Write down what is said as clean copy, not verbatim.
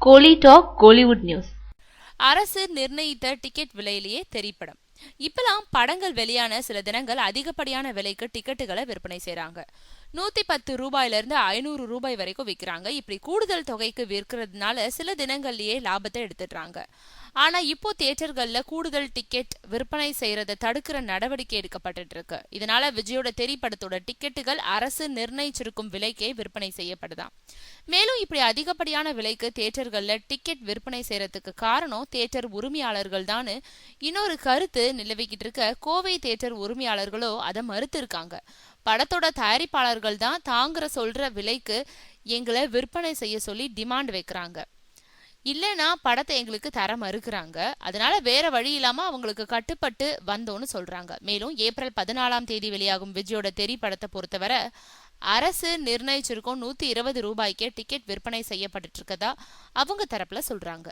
கோலி talk Kollywood news. அரசு நிர்ணயித்த ticket விலையிலேயே திரைப்படம். இப்பெல்லாம் படங்கள் வெளியான சில தினங்கள் அதிகப்படியான விலைக்கு டிக்கெட்டுகளை விற்பனை செய்றாங்க. 110 ரூபாயில இருந்து 500 ரூபாய் வரைக்கும் விற்கிறாங்க. இப்படி கூடுதல் தொகைக்கு விற்கிறதுனால சில தினங்கள்லயே லாபத்தை எடுத்துடுறாங்க. ஆனா இப்போ தியேட்டர்கள்ல கூடுதல் டிக்கெட் விற்பனை செய்யறதை தடுக்கிற நடவடிக்கை எடுக்கப்பட்டு இருக்கு. இதனால விஜயோட திரைப்படத்தோட டிக்கெட்டுகள் அரசு நிர்ணயிச்சிருக்கும் விலைக்கே விற்பனை செய்யப்படுதாம். மேலும் இப்படி அதிகப்படியான விலைக்கு தியேட்டர்கள்ல டிக்கெட் விற்பனை செய்யறதுக்கு காரணம் தியேட்டர் உரிமையாளர்கள் தான் இன்னொரு கருத்து நிலவிக்கிட்டு இருக்க. கோவை தியேட்டர் உரிமையாளர்களோ அதை மறுத்து இருக்காங்க. படத்தோட தயாரிப்பாளர்கள் தான் தாங்கிற சொல்ற விலைக்கு எங்களை விற்பனை செய்ய சொல்லி டிமாண்ட் வைக்கிறாங்க. இல்லைன்னா படத்தை எங்களுக்கு தர மறுக்கிறாங்க. அதனால வேற வழி இல்லாம அவங்களுக்கு கட்டுப்பட்டு வந்தோன்னு சொல்றாங்க. மேலும் ஏப்ரல் 14ஆம் தேதி வெளியாகும் விஜயோட தெறி படத்தை பொறுத்தவரை அரசு நிர்ணயிச்சிருக்கும் 120 ரூபாய்க்கே டிக்கெட் விற்பனை செய்யப்பட்டு இருக்கதா அவங்க தரப்புல சொல்றாங்க.